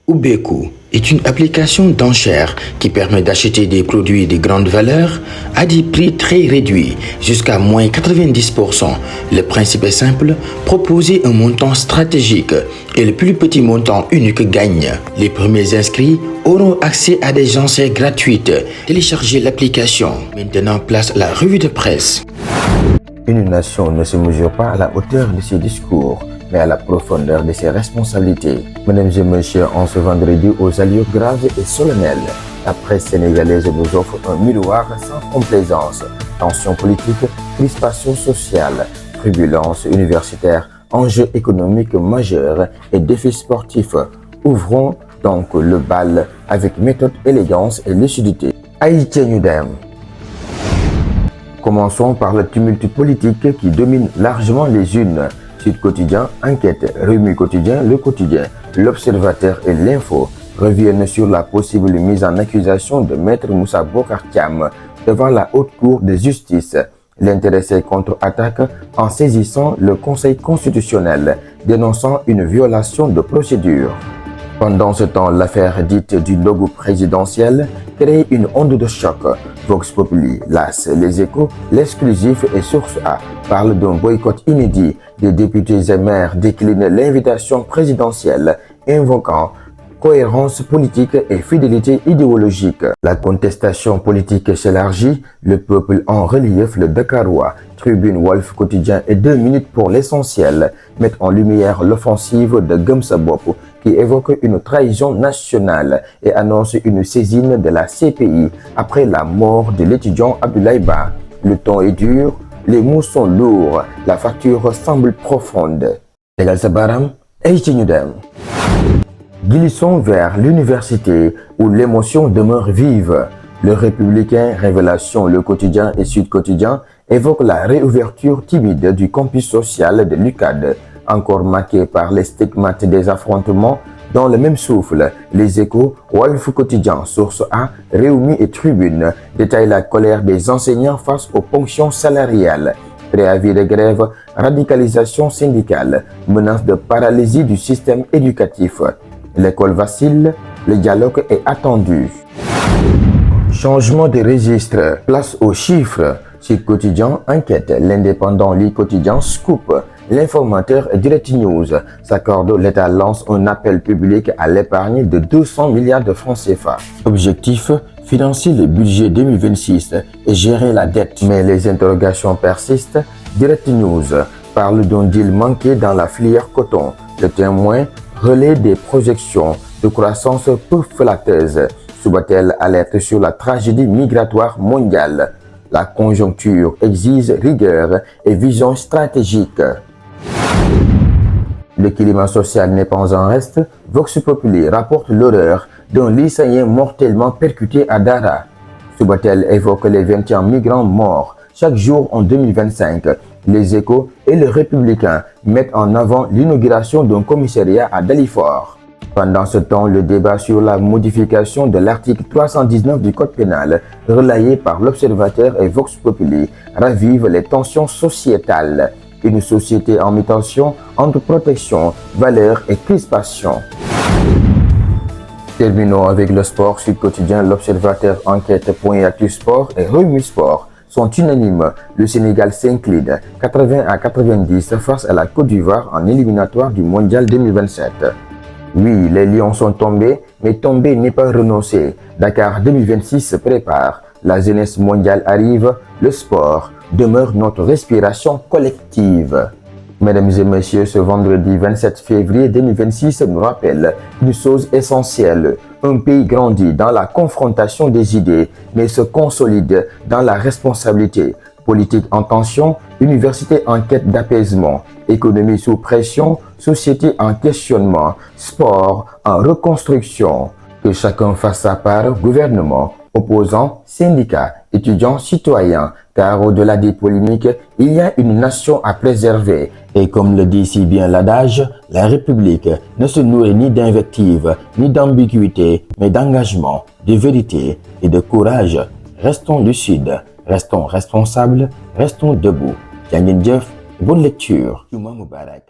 Ubeku est une application d'enchères qui permet d'acheter des produits de grande valeur à des prix très réduits, jusqu'à moins 90%. Le principe est simple, proposer un montant stratégique et le plus petit montant unique gagne. Les premiers inscrits auront accès à des enchères gratuites. Téléchargez l'application. Maintenant, place à la revue de presse. Une nation ne se mesure pas à la hauteur de ses discours, mais à la profondeur de ses responsabilités. Mesdames et messieurs, en ce vendredi aux allures graves et solennelles, la presse sénégalaise nous offre un miroir sans complaisance. Tensions politiques, crispation sociale, turbulences universitaires, enjeux économiques majeurs et défis sportifs. Ouvrons donc le bal avec méthode, élégance et lucidité. Haïti ñu dem. Commençons par le tumulte politique qui domine largement les unes. Sud Quotidien, Enquête, Rewmi Quotidien, Le Quotidien, L'Observateur et L'Info reviennent sur la possible mise en accusation de Maître Moussa Bocar Thiam devant la Haute Cour de justice. L'intéressé contre-attaque en saisissant le Conseil constitutionnel, dénonçant une violation de procédure. Pendant ce temps, l'affaire dite du logo présidentiel crée une onde de choc. Vox Populi, L'As, Les Échos, L'Exclusif et Source A parlent d'un boycott inédit. Des députés et maires déclinent l'invitation présidentielle, invoquant cohérence politique et fidélité idéologique. La contestation politique s'élargit, le peuple en relief, le Dakarois, Tribune, Walf Quotidien et 2 minutes pour l'essentiel mettent en lumière l'offensive de Gëm Sa Bopp qui évoque une trahison nationale et annonce une saisine de la CPI après la mort de l'étudiant Abdoulaye Ba. Le ton est dur, les mots sont lourds, la facture semble profonde. Tegal sa baram, Haïti ñu dem. Glissons vers l'université où l'émotion demeure vive. Le Républicain, Révélation, Le Quotidien et Sud Quotidien évoquent la réouverture timide du campus social de l'UCAD, encore marqué par les stigmates des affrontements. Dans le même souffle, Les Échos, Walf Quotidien, Source A, Rewmi et Tribune détaillent la colère des enseignants face aux ponctions salariales. Préavis de grève, radicalisation syndicale, menace de paralysie du système éducatif. L'école vacille, le dialogue est attendu. Changement de registre, place aux chiffres. Sud Quotidien, Enquête, L'Indépendant, Le Quotidien, Scoop, L'Informateur et Direct News s'accordent. L'État lance un appel public à l'épargne de 200 milliards de francs CFA. Objectif, financer le budget 2026 et gérer la dette. Mais les interrogations persistent. Direct News parle d'un deal manqué dans la filière coton. Le Témoin relaie des projections de croissance peu flatteuses. Subatel alerte sur la tragédie migratoire mondiale. La conjoncture exige rigueur et vision stratégique. Le climat social n'est pas en reste. Vox Populi rapporte l'horreur d'un lycéen mortellement percuté à Dara. Subatel évoque les 21 migrants morts chaque jour en 2025. Les Échos et le Républicain mettent en avant l'inauguration d'un commissariat à Dalifort. Pendant ce temps, le débat sur la modification de l'article 319 du Code pénal, relayé par l'Observateur et Vox Populi, ravive les tensions sociétales. Une société en mi-tension entre protection, valeurs et crispation. Terminons avec le sport. Sud Quotidien, L'Observateur, Enquête, Point Actu Sport et Rewmi Sport sont unanimes. Le Sénégal s'incline 80-90 face à la Côte d'Ivoire en éliminatoire du Mondial 2027. Oui, les Lions sont tombés, mais tomber n'est pas renoncer. Dakar 2026 se prépare. La jeunesse mondiale arrive. Le sport demeure notre respiration collective. Mesdames et messieurs, ce vendredi 27 février 2026 nous rappelle une chose essentielle. Un pays grandit dans la confrontation des idées, mais se consolide dans la responsabilité. Politique en tension, université en quête d'apaisement, économie sous pression, société en questionnement, sport en reconstruction. Que chacun fasse sa part, gouvernement, opposants, syndicats, étudiants, citoyens, car au-delà des polémiques, il y a une nation à préserver. Et comme le dit si bien l'adage, la République ne se nourrit ni d'invectives, ni d'ambiguïté, mais d'engagement, de vérité et de courage. Restons lucides, restons responsables, restons debout. Jaa ngeen jëf, bonne lecture. Juma Mubarak.